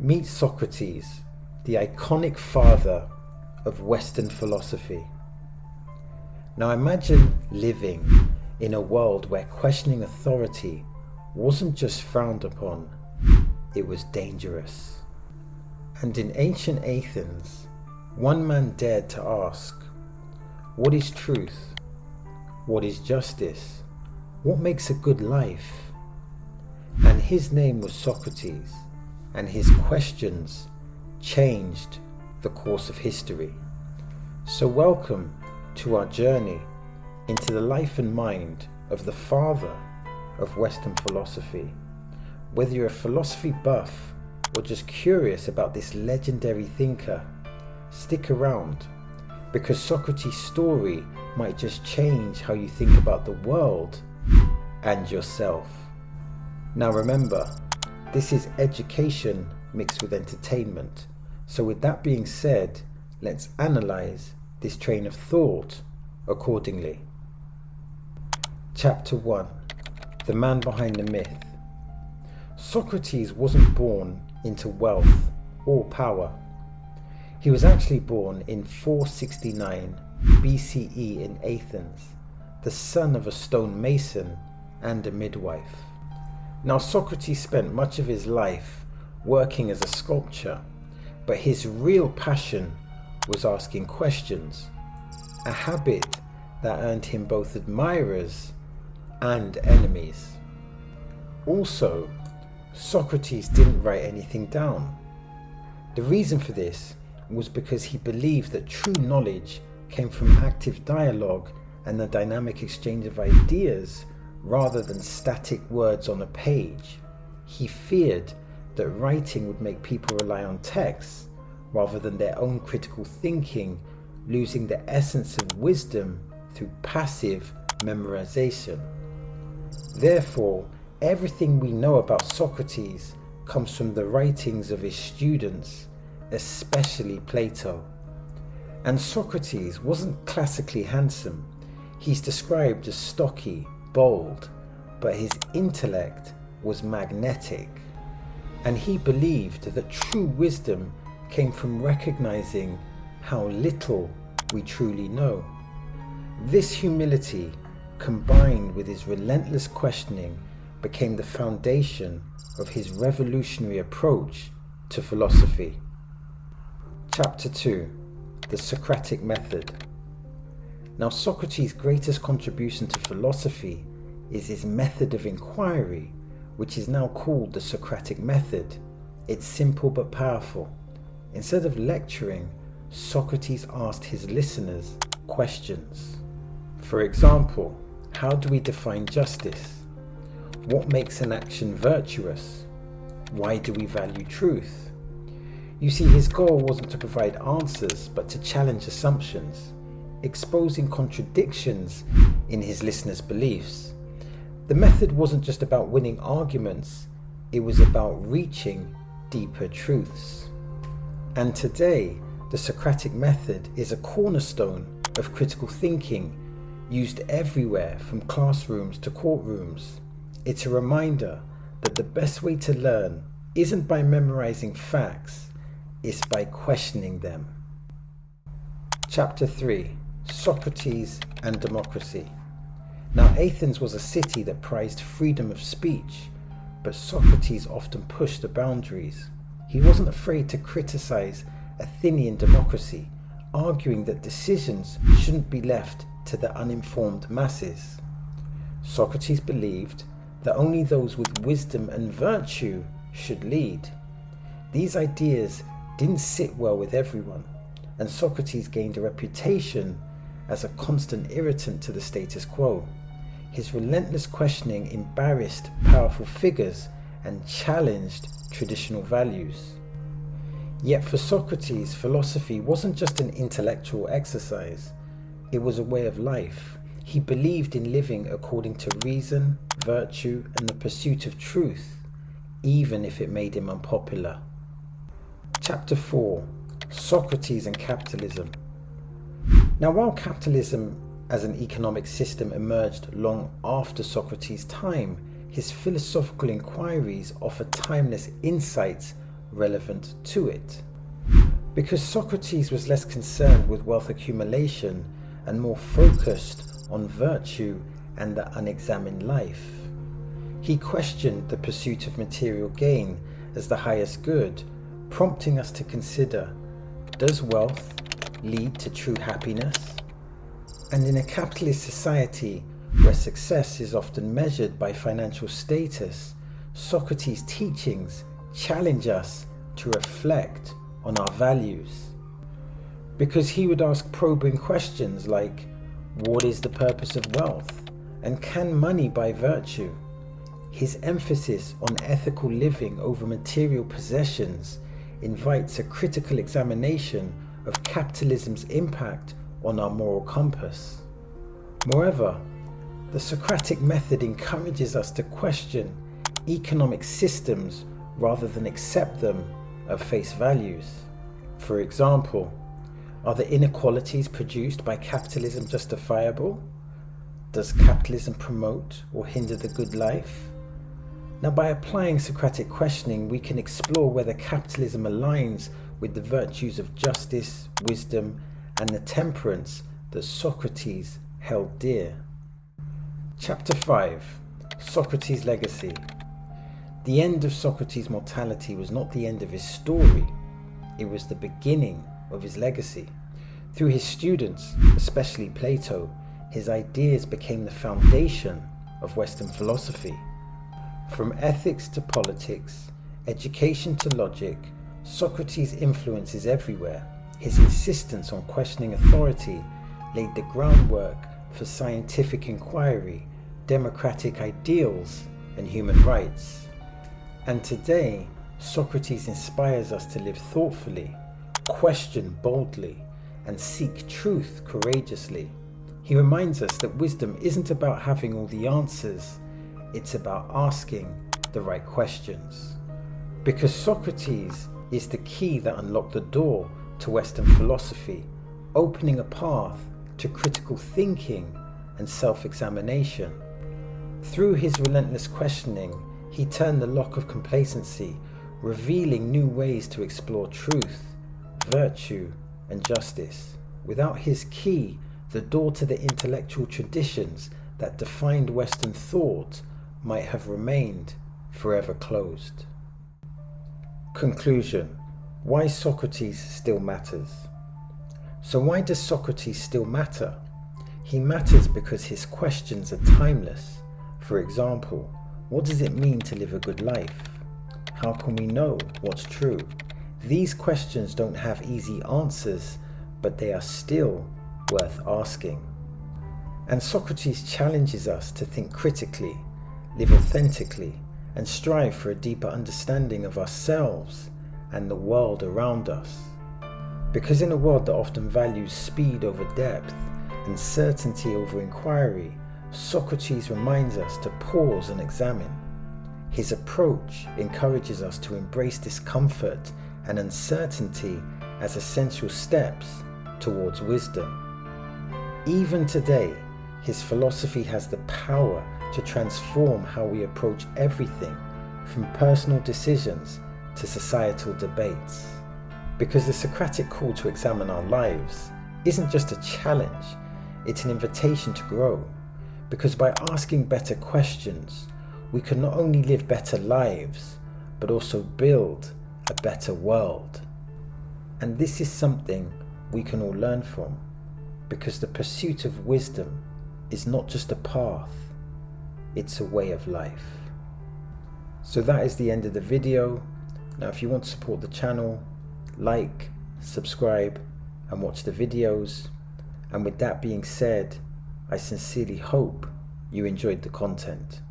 Meet Socrates, the iconic father of Western philosophy. Now imagine living in a world where questioning authority wasn't just frowned upon, it was dangerous. And in ancient Athens, one man dared to ask, what is truth? What is justice? What makes a good life? And his name was Socrates, and his questions changed the course of history. So welcome to our journey into the life and mind of the father of Western philosophy. Whether you're a philosophy buff or just curious about this legendary thinker, stick around, because Socrates' story might just change how you think about the world and yourself. Now remember, this is education mixed with entertainment. So with that being said, let's analyze this train of thought accordingly. Chapter 1. The man behind the myth. Socrates wasn't born into wealth or power. He was actually born in 469 BCE in Athens, the son of a stonemason and a midwife. Now Socrates spent much of his life working as a sculptor, but his real passion was asking questions, a habit that earned him both admirers and enemies. Also, Socrates didn't write anything down. The reason for this was because he believed that true knowledge came from active dialogue and the dynamic exchange of ideas rather than static words on a page. He feared that writing would make people rely on texts rather than their own critical thinking, losing the essence of wisdom through passive memorization. Therefore, everything we know about Socrates comes from the writings of his students, especially Plato. And Socrates wasn't classically handsome. He's described as stocky, bold, but his intellect was magnetic. And he believed that true wisdom came from recognizing how little we truly know. This humility, combined with his relentless questioning, became the foundation of his revolutionary approach to philosophy. Chapter 2. The Socratic Method. Now Socrates' greatest contribution to philosophy is his method of inquiry, which is now called the Socratic method. It's simple but powerful. Instead of lecturing, Socrates asked his listeners questions. For example, how do we define justice? What makes an action virtuous? Why do we value truth? You see, his goal wasn't to provide answers, but to challenge assumptions, exposing contradictions in his listeners' beliefs. The method wasn't just about winning arguments, it was about reaching deeper truths. And today, the Socratic method is a cornerstone of critical thinking, used everywhere from classrooms to courtrooms. It's a reminder that the best way to learn isn't by memorizing facts, it's by questioning them. Chapter 3. Socrates and Democracy. Now Athens was a city that prized freedom of speech, but Socrates often pushed the boundaries. He wasn't afraid to criticize Athenian democracy, arguing that decisions shouldn't be left to the uninformed masses. Socrates believed that only those with wisdom and virtue should lead. These ideas didn't sit well with everyone, and Socrates gained a reputation as a constant irritant to the status quo. His relentless questioning embarrassed powerful figures and challenged traditional values. Yet for Socrates, philosophy wasn't just an intellectual exercise, it was a way of life. He believed in living according to reason, virtue, and the pursuit of truth, even if it made him unpopular. Chapter 4. Socrates and Capitalism. Now, while capitalism as an economic system emerged long after Socrates' time, his philosophical inquiries offer timeless insights relevant to it. Because Socrates was less concerned with wealth accumulation and more focused on virtue and the unexamined life. He questioned the pursuit of material gain as the highest good, prompting us to consider, does wealth lead to true happiness? And in a capitalist society where success is often measured by financial status, Socrates' teachings challenge us to reflect on our values. Because he would ask probing questions like, what is the purpose of wealth? And can money buy virtue? His emphasis on ethical living over material possessions invites a critical examination of capitalism's impact on our moral compass. Moreover, the Socratic method encourages us to question economic systems rather than accept them at face values. For example, are the inequalities produced by capitalism justifiable? Does capitalism promote or hinder the good life? Now, by applying Socratic questioning, we can explore whether capitalism aligns with the virtues of justice, wisdom, and the temperance that Socrates held dear. Chapter 5. Socrates' Legacy. The end of Socrates' mortality was not the end of his story, it was the beginning of his legacy. Through his students, especially Plato, his ideas became the foundation of Western philosophy. From ethics to politics, education to logic, Socrates' influence is everywhere. His insistence on questioning authority laid the groundwork for scientific inquiry, democratic ideals, and human rights. And today, Socrates inspires us to live thoughtfully, question boldly, and seek truth courageously. He reminds us that wisdom isn't about having all the answers, it's about asking the right questions. Because Socrates is the key that unlocked the door to Western philosophy, opening a path to critical thinking and self-examination. Through his relentless questioning, he turned the lock of complacency, revealing new ways to explore truth, virtue, and justice. Without his key, the door to the intellectual traditions that defined Western thought might have remained forever closed. Conclusion. Why Socrates still matters. So why does Socrates still matter? He matters because his questions are timeless. For example, what does it mean to live a good life? How can we know what's true? These questions don't have easy answers, but they are still worth asking. And Socrates challenges us to think critically, live authentically, and strive for a deeper understanding of ourselves and the world around us. Because in a world that often values speed over depth and certainty over inquiry, Socrates reminds us to pause and examine. His approach encourages us to embrace discomfort and uncertainty as essential steps towards wisdom. Even today, his philosophy has the power to transform how we approach everything, from personal decisions to societal debates. Because the Socratic call to examine our lives isn't just a challenge, it's an invitation to grow. Because by asking better questions, we can not only live better lives, but also build a better world. And this is something we can all learn from, because the pursuit of wisdom is not just a path, it's a way of life. So that is the end of the video. Now if you want to support the channel, like, subscribe, and watch the videos. And with that being said, I sincerely hope you enjoyed the content.